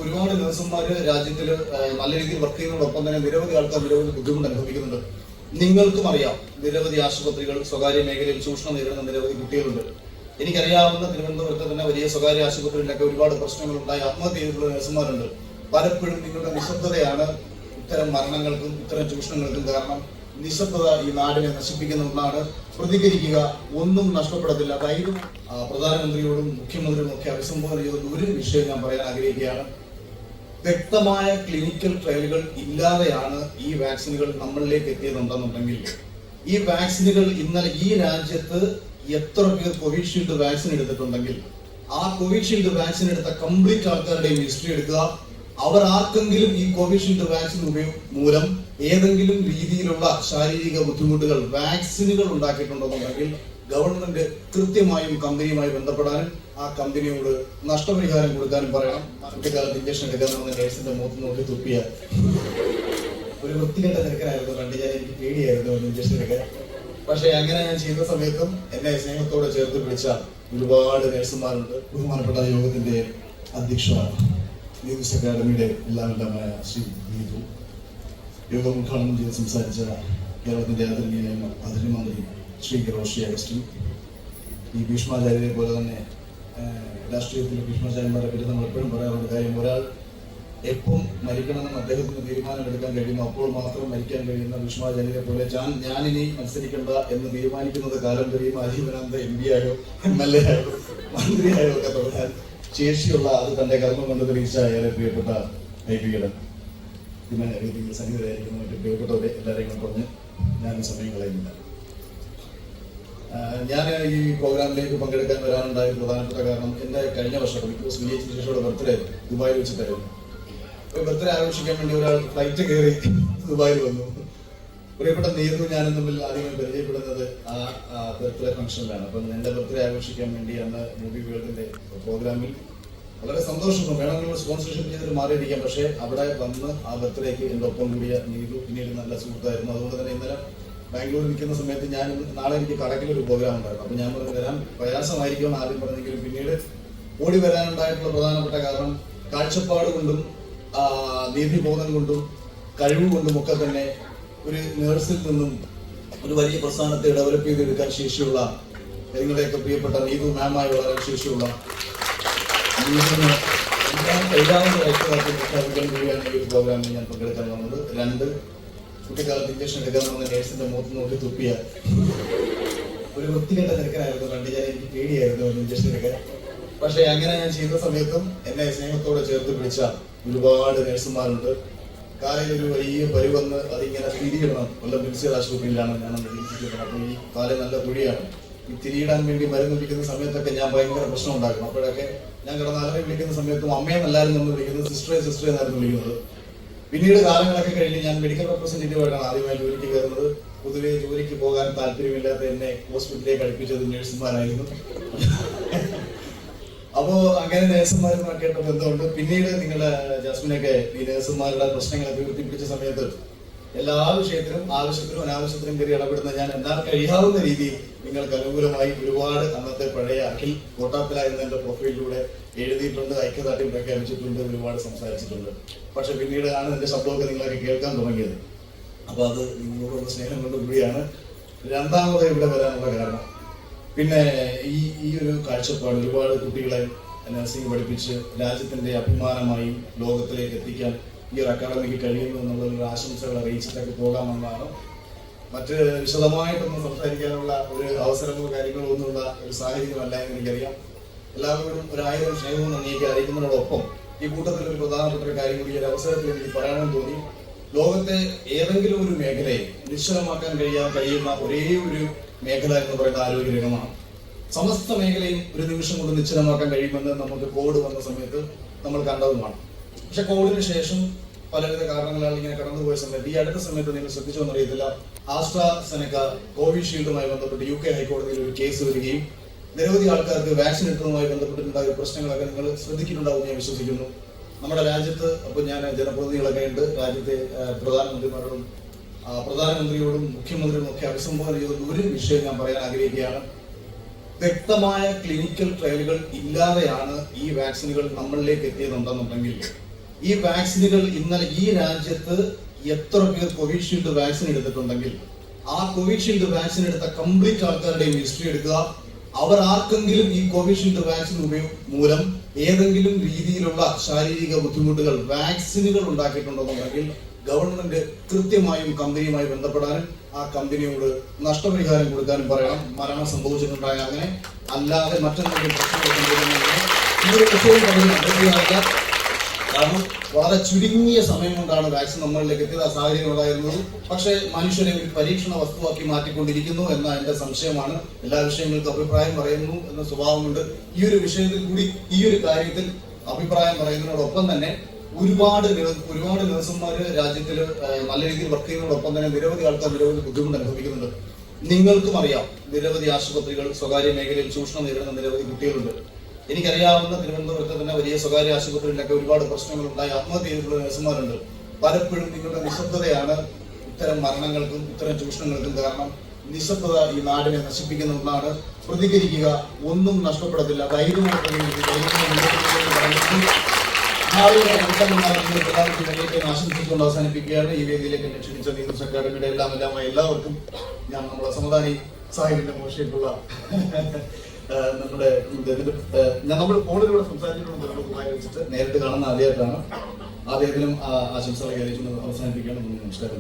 ഒരുപാട് നഴ്സുമാര് രാജ്യത്തിൽ നല്ല രീതിയിൽ വർക്ക് ചെയ്യുന്നതോടൊപ്പം തന്നെ നിരവധി ആൾക്കാർ നിരവധി ബുദ്ധിമുട്ട് അനുഭവിക്കുന്നുണ്ട്. നിങ്ങൾക്കും അറിയാം, നിരവധി ആശുപത്രികൾ സ്വകാര്യ മേഖലയിൽ ചൂഷണം നേരിടുന്ന നിരവധി കുട്ടികളുണ്ട്. എനിക്കറിയാവുന്ന തിരുവനന്തപുരത്ത് തന്നെ വലിയ സ്വകാര്യ ആശുപത്രികളിലൊക്കെ ഒരുപാട് പ്രശ്നങ്ങൾ ഉണ്ടായി ആത്മഹത്യ ചെയ്തിട്ടുള്ള നഴ്സുമാരുണ്ട്. പലപ്പോഴും നിങ്ങളുടെ നിശബ്ദതയാണ് ഇത്തരം മരണങ്ങൾക്കും ഇത്തരം ചൂഷണങ്ങൾക്കും കാരണം. നിശബ്ദത ഈ നാടിനെ നശിപ്പിക്കുന്ന ഒന്നാണ്. പ്രതികരിക്കുക, ഒന്നും നഷ്ടപ്പെടത്തില്ല. ധൈര്യം. പ്രധാനമന്ത്രിയോടും മുഖ്യമന്ത്രിയോടും ഒക്കെ അഭിസംബോധന ചെയ്ത ഒരു വിഷയം ഞാൻ പറയാൻ ആഗ്രഹിക്കുകയാണ്. വ്യക്തമായ ക്ലിനിക്കൽ ട്രയലുകൾ ഇല്ലാതെയാണ് ഈ വാക്സിനുകൾ നമ്മളിലേക്ക് എത്തിയതുണ്ടെന്നുണ്ടെങ്കിൽ, ഈ വാക്സിനുകൾ ഇന്നലെ ഈ രാജ്യത്ത് എത്ര പേർ കോവിഷീൽഡ് വാക്സിൻ എടുത്തിട്ടുണ്ടെങ്കിൽ ആ കോവിഷീൽഡ് വാക്സിൻ എടുത്ത കംപ്ലീറ്റ് ആൾക്കാരുടെയും ഹിസ്റ്ററി എടുക്കുക. അവർ ആർക്കെങ്കിലും ഈ കോവിഷീൽഡ് വാക്സിൻ മൂലം ഏതെങ്കിലും രീതിയിലുള്ള ശാരീരിക ബുദ്ധിമുട്ടുകൾ വാക്സിനുകൾ ഉണ്ടാക്കിയിട്ടുണ്ടെന്നുണ്ടെങ്കിൽ ഗവൺമെന്റ് കൃത്യമായും കമ്പനിയുമായി ബന്ധപ്പെടാനും ആ കമ്പനിയോട് നഷ്ടപരിഹാരം കൊടുക്കാനും പറയണം. കുട്ടിക്കാലത്ത് ഇഞ്ചക്ഷൻ എടുക്കാമെന്ന് നേഴ്സിന്റെ മുഖത്ത് നോക്കി തുപ്പിയ ഒരു വൃത്തികെട്ട തിരക്കനായിരുന്നു. കണ്ടു ഞാൻ, എനിക്ക് പേടിയായിരുന്നു ഇഞ്ചക്ഷൻ എടുക്കാൻ. പക്ഷെ അങ്ങനെ ഞാൻ ചെയ്ത സമയത്തും എന്നെ സ്നേഹത്തോടെ ചേർത്ത് പിടിച്ച ഒരുപാട് നേഴ്സുമാരുണ്ട്. ബഹുമാനപ്പെട്ട യോഗത്തിന്റെ അധ്യക്ഷനാണ് ന്യൂസ് അക്കാദമിയുടെ എല്ലാവരുമായ ശ്രീ നീതു, യോഗം ഉദ്ഘാടനം ചെയ്ത് സംസാരിച്ച കേരളത്തിന്റെ ആദരണീയമന്ത്രി ശ്രീ റോഷി അഗസ്റ്റിൻ, ഈ ഭീഷ്മാചാര്യരെ പോലെ തന്നെ രാഷ്ട്രീയത്തിലെ ഭീഷ്മാചാര്യന്മാരെ പറ്റി നമ്മൾ എപ്പോഴും പറയാറുണ്ട്. കാര്യം, ഒരാൾ എപ്പം മരിക്കണമെന്ന് അദ്ദേഹത്തിന് തീരുമാനമെടുക്കാൻ കഴിയുമോ അപ്പോൾ മാത്രം മരിക്കാൻ കഴിയുന്ന ഭീഷ്മാചാര്യരെ പോലെ ഞാനിനി മത്സരിക്കേണ്ട എന്ന് തീരുമാനിക്കുന്നത് കാലം കഴിയും ആജീവനാന്ത MP ആയോ MLA ആയോ മന്ത്രിയായോ ഒക്കെ തുടരാൻ ശേഷിയുള്ള, അത് തന്റെ കർമ്മം കൊണ്ട് തെളിയിച്ച ഏറെ പ്രിയപ്പെട്ട കൈപിയുടെ പിന്നെ രീതിയിൽ സന്നിധരായിരിക്കുന്ന മറ്റു പ്രിയപ്പെട്ടവരെ എല്ലാവരെയും പറഞ്ഞ് ഞാൻ സമയം കളയുന്നില്ല. ഞാൻ ഈ പ്രോഗ്രാമിലേക്ക് പങ്കെടുക്കാൻ വരാനുണ്ടായ പ്രധാനപ്പെട്ട കാരണം, എന്റെ കഴിഞ്ഞ വർഷം ബിക്കോസ് വിജയിച്ച ശേഷമുള്ള ബർത്ത്ഡേ ദുബായിൽ വെച്ചിട്ടായിരുന്നു. ബർത്ത്ഡേ ആഘോഷിക്കാൻ വേണ്ടി ഒരാൾ ഫ്ലൈറ്റ് കയറി ദുബായിൽ വന്നു. പ്രിയപ്പെട്ട നീതു ഞാനും തമ്മിൽ ആദ്യമായി പരിചയപ്പെടുന്നത് ആ ബർത്ത്ഡേ ഫംഗ്ഷനിലാണ്. അപ്പം എന്റെ ബർത്ത്ഡേ ആഘോഷിക്കാൻ വേണ്ടി അന്ന് മൂവി വേൾഡിന്റെ പ്രോഗ്രാമിൽ വളരെ സന്തോഷം, വേണമെങ്കിൽ സ്പോൺസർഷിപ്പ് ചെയ്തിട്ട് മാറിയിരിക്കാം. പക്ഷേ അവിടെ വന്ന് ആ ബർത്ത്ഡേക്ക് എൻ്റെ ഒപ്പം കൂടിയ നീതു പിന്നീട് നല്ല സുഹൃത്തായിരുന്നു. അതുകൊണ്ട് തന്നെ ഇന്നലെ ബാംഗ്ലൂരിൽ നിൽക്കുന്ന സമയത്ത് ഞാൻ നാളെ എനിക്ക് കടക്കിലൊരു പ്രോഗ്രാം ഉണ്ടായിരുന്നു. അപ്പം ഞാൻ പറഞ്ഞു വരാൻ പ്രയാസമായിരിക്കുമെന്ന് ആദ്യം പറഞ്ഞെങ്കിലും പിന്നീട് ഓടി വരാനുണ്ടായിട്ടുള്ള പ്രധാനപ്പെട്ട കാരണം, കാഴ്ചപ്പാട് കൊണ്ടും നീതിബോധം കൊണ്ടും കഴിവ് കൊണ്ടും ഒക്കെ തന്നെ ഒരു നേഴ്സിൽ നിന്നും ഒരു വലിയ പ്രസ്ഥാനത്തെ ഡെവലപ്പ് ചെയ്തെടുക്കാൻ ശേഷിയുള്ള, നിങ്ങളുടെയൊക്കെ പ്രിയപ്പെട്ട നീതു മാമായി വളരെ ശേഷിയുള്ള കൂടിയാണ് ഈ ഒരു പ്രോഗ്രാമിൽ ഞാൻ പങ്കെടുക്കാൻ വന്നത്. 2, കുട്ടിക്കാലത്ത് ഇഞ്ചക്ഷൻ എടുക്കാമെന്ന് നേഴ്സിന്റെ മുഖത്ത് നോക്കി തുപ്പിയ ഒരു വൃത്തികെട്ട തിരക്കനായിരുന്നു. കണ്ടു ഞാൻ, എനിക്ക് പേടിയായിരുന്നു ഇഞ്ചക്ഷൻ എടുക്കാൻ. പക്ഷെ അങ്ങനെ ഞാൻ ചെയ്ത സമയത്തും എന്നെ സ്നേഹത്തോടെ ചേർത്ത് പിടിച്ച ഒരുപാട് നേഴ്സുമാരുണ്ട്. കാലിൽ ഒരു വലിയ പരുവന്ന് അതിങ്ങനെ തിരിയിടണം. കൊല്ലം മിൽസിയർ ആശുപത്രിയിലാണ് ഞാൻ ചികിത്സിക്കുന്നത്. അപ്പോൾ ഈ കാല് നല്ല കുഴിയാണ്. ഈ തിരിയിടാൻ വേണ്ടി മരുന്ന് വിളിക്കുന്ന സമയത്തൊക്കെ ഞാൻ ഭയങ്കര പ്രശ്നം ഉണ്ടാക്കും. അപ്പോഴൊക്കെ ഞാൻ കിടന്ന് അലറി വിളിക്കുന്ന സമയത്തും അമ്മയെന്നല്ലായിരുന്നു നമ്മൾ വിളിക്കുന്നത്, സിസ്റ്ററെ എന്നായിരുന്നു വിളിക്കുന്നത്. പിന്നീട് കാലങ്ങളൊക്കെ കഴിഞ്ഞ് ഞാൻ മെഡിക്കൽ റെപ്രസെന്റേറ്റീവ് ആയിട്ടാണ് ആദ്യമായി ജോലിക്ക് കയറുന്നത്. പൊതുവെ ജോലിക്ക് പോകാൻ താല്പര്യമില്ലാത്ത എന്നെ ഹോസ്പിറ്റലിലേക്ക് അടുപ്പിച്ചത് നഴ്സുമാരായിരുന്നു. അപ്പോ അങ്ങനെ നേഴ്സുമാരുമായിട്ടായിട്ട് ബന്ധമുണ്ട്. പിന്നീട് നിങ്ങളുടെ ജാസ്മിനൊക്കെ ഈ നേഴ്സുമാരുടെ പ്രശ്നങ്ങളൊക്കെ ഉയർത്തിപ്പിടിച്ച സമയത്ത് എല്ലാ വിഷയത്തിലും ആവശ്യത്തിനും അനാവശ്യത്തിനും കയറി ഇടപെടുന്ന ഞാൻ എന്നാൽ കഴിയാവുന്ന രീതിയിൽ നിങ്ങൾക്ക് അനുകൂലമായി ഒരുപാട് അന്നത്തെ പഴയ അഖിൽ കോട്ടാപ്പിലായിരുന്ന എന്റെ പ്രൊഫൈലിലൂടെ എഴുതിയിട്ടുണ്ട്, ഐക്യദാർഢ്യം പ്രഖ്യാപിച്ചിട്ടുണ്ട്, ഒരുപാട് സംസാരിച്ചിട്ടുണ്ട്. പക്ഷെ പിന്നീട് ആണ് എന്റെ ശബ്ദമൊക്കെ നിങ്ങളൊക്കെ കേൾക്കാൻ തുടങ്ങിയത്. അപ്പൊ അത് നിങ്ങളോടുള്ള സ്നേഹം കൊണ്ട് കൂടിയാണ്. രണ്ടാമത് ഇവിടെ വരാനുള്ള കാരണം, പിന്നെ ഈ ഒരു കാഴ്ചപ്പാട് ഒരുപാട് കുട്ടികളെ നഴ്സിംഗ് പഠിപ്പിച്ച് രാജ്യത്തിന്റെ അഭിമാനമായി ലോകത്തിലേക്ക് എത്തിക്കാൻ ഈ ഒരു അക്കാദമിക്ക് കഴിയുന്നു എന്നുള്ള ആശംസകൾ അറിയിച്ചിട്ടൊക്കെ പോകാമെന്നാണ്. മറ്റ് വിശദമായിട്ടൊന്നും സംസാരിക്കാനുള്ള ഒരു അവസരമോ കാര്യങ്ങളോ ഒന്നുമുള്ള ഒരു സാഹചര്യമല്ല എന്ന് എനിക്കറിയാം. എല്ലാവരോടും 1000 സ്നേഹവും നന്ദിയൊക്കെ അറിയിക്കുന്നതോടൊപ്പം ഈ കൂട്ടത്തിൽ ഒരു പ്രധാനപ്പെട്ട ഒരു കാര്യം കൂടി ഒരു അവസരത്തിൽ എനിക്ക് പറയാമെന്ന് തോന്നി. ലോകത്തെ ഏതെങ്കിലും ഒരു മേഖലയെ നിശ്ചലമാക്കാൻ കഴിയുന്ന ഒരേ ഒരു മേഖല എന്ന് പറയുന്ന ആരോഗ്യരംഗമാണ്. സമസ്ത മേഖലയും ഒരു നിമിഷം കൊണ്ട് നിശ്ചലമാക്കാൻ കഴിയുമെന്ന് നമുക്ക് കോവിഡ് വന്ന സമയത്ത് നമ്മൾ കണ്ടതുമാണ്. പക്ഷെ കോവിഡിന് ശേഷം പലവിധ കാരണങ്ങളാൽ ഇങ്ങനെ കടന്നുപോയ സമയത്ത് ഈ അടുത്ത സമയത്ത് നിങ്ങൾ ശ്രദ്ധിച്ചോ എന്നറിയത്തില്ല, ആസ്ട്രാസെനക കോവിഷീൽഡുമായി ബന്ധപ്പെട്ട് UK ഹൈക്കോടതിയിൽ ഒരു കേസ് വരികയും നിരവധി ആൾക്കാർക്ക് വാക്സിൻ എടുത്തതുമായി ബന്ധപ്പെട്ടിട്ടുണ്ടായ പ്രശ്നങ്ങളൊക്കെ നിങ്ങൾ ശ്രദ്ധിക്കുന്നുണ്ടാവും ഞാൻ വിശ്വസിക്കുന്നു. നമ്മുടെ രാജ്യത്ത് അപ്പോൾ ഞാൻ ജനപ്രതിനിധികളൊക്കെ ഉണ്ട്, രാജ്യത്തെ പ്രധാനമന്ത്രിയോടും മുഖ്യമന്ത്രിയോടും ഒക്കെ അഭിസംബോധന ചെയ്ത ഒരു വിഷയം ഞാൻ പറയാൻ ആഗ്രഹിക്കുകയാണ്. വ്യക്തമായ ക്ലിനിക്കൽ ട്രയലുകൾ ഇല്ലാതെയാണ് ഈ വാക്സിനുകൾ നമ്മളിലേക്ക് എത്തിയതുണ്ടെന്നുണ്ടെങ്കിൽ, ഈ വാക്സിനുകൾ ഇന്നലെ ഈ രാജ്യത്ത് എത്ര പേർ കോവിഷീൽഡ് വാക്സിൻ എടുത്തിട്ടുണ്ടെങ്കിൽ ആ കോവിഷീൽഡ് വാക്സിൻ എടുത്ത കംപ്ലീറ്റ് ആൾക്കാരുടെയും ഹിസ്റ്ററി എടുക്കുക. അവർ ആർക്കെങ്കിലും ഈ കോവിഷീൽഡ് വാക്സിൻ മൂലം ഏതെങ്കിലും രീതിയിലുള്ള ശാരീരിക ബുദ്ധിമുട്ടുകൾ വാക്സിനുകൾ ഉണ്ടാക്കിയിട്ടുണ്ടെന്നുണ്ടെങ്കിൽ ഗവൺമെന്റ് കൃത്യമായും കമ്പനിയുമായി ബന്ധപ്പെടാനും ആ കമ്പനിയോട് നഷ്ടപരിഹാരം കൊടുക്കാനും പറയണം. മരണം സംഭവിച്ചിട്ടുണ്ടായ അങ്ങനെ അല്ലാതെ മറ്റെന്തെങ്കിലും പ്രശ്നങ്ങൾ കാരണം വളരെ ചുരുങ്ങിയ സമയം കൊണ്ടാണ് വാക്സിൻ നമ്മളിലേക്ക് എത്തിയത്. ആ സാഹചര്യം ഉണ്ടായിരുന്നത്. പക്ഷേ മനുഷ്യനെ ഒരു പരീക്ഷണ വസ്തുവാക്കി മാറ്റിക്കൊണ്ടിരിക്കുന്നു എന്ന എന്റെ സംശയമാണ്. എല്ലാ വിഷയങ്ങൾക്കും അഭിപ്രായം പറയുന്നു എന്ന സ്വഭാവമുണ്ട്. ഈ ഒരു വിഷയത്തിൽ കൂടി ഈ ഒരു കാര്യത്തിൽ അഭിപ്രായം പറയുന്നതിനോടൊപ്പം തന്നെ ഒരുപാട് നഴ്സുമാര് രാജ്യത്തിൽ നല്ല രീതിയിൽ വർക്ക് ചെയ്യുന്നതോടൊപ്പം തന്നെ നിരവധി ആൾക്കാർ നിരവധി ബുദ്ധിമുട്ട് അനുഭവിക്കുന്നുണ്ട്. നിങ്ങൾക്കും അറിയാം, നിരവധി ആശുപത്രികൾ സ്വകാര്യ മേഖലയിൽ ചൂഷണം നേരിടുന്ന നിരവധി കുട്ടികളുണ്ട്. എനിക്കറിയാവുന്ന തിരുവനന്തപുരത്ത് തന്നെ വലിയ സ്വകാര്യ ആശുപത്രികളിലൊക്കെ ഒരുപാട് പ്രശ്നങ്ങൾ ഉണ്ടായി ആത്മഹത്യ ചെയ്തിട്ടുള്ള നഴ്സുമാരുണ്ട്. പലപ്പോഴും നിങ്ങളുടെ നിശബ്ദതയാണ് ഇത്തരം മരണങ്ങൾക്കും ഇത്തരം ചൂഷണങ്ങൾക്കും കാരണം. നിശബ്ദത ഈ നാടിനെ നശിപ്പിക്കുന്ന ഒന്നാണ്. പ്രതികരിക്കുക, ഒന്നും നഷ്ടപ്പെടത്തില്ല. ആശംസിച്ചുകൊണ്ട് അവസാനിപ്പിക്കുകയാണ്. ഈ വേദിയിലേക്ക് എന്നെ ക്ഷണിച്ച നീന്തൽ അക്കാദമിയുടെ എല്ലാവർക്കും ഞാൻ നമ്മുടെ സമുദായി സാഹിബിന്റെ മോശമായിട്ടുള്ള നമ്മൾ ഫോണിലൂടെ സംസാരിച്ചിട്ടുള്ള വെച്ചിട്ട് നേരിട്ട് കാണുന്ന ആദ്യമായിട്ടാണ്. ആദ്യത്തിലും ആശംസകൾ അറിയിച്ചുകൊണ്ട് അവസാനിപ്പിക്കുകയാണ്. നമസ്കാരം.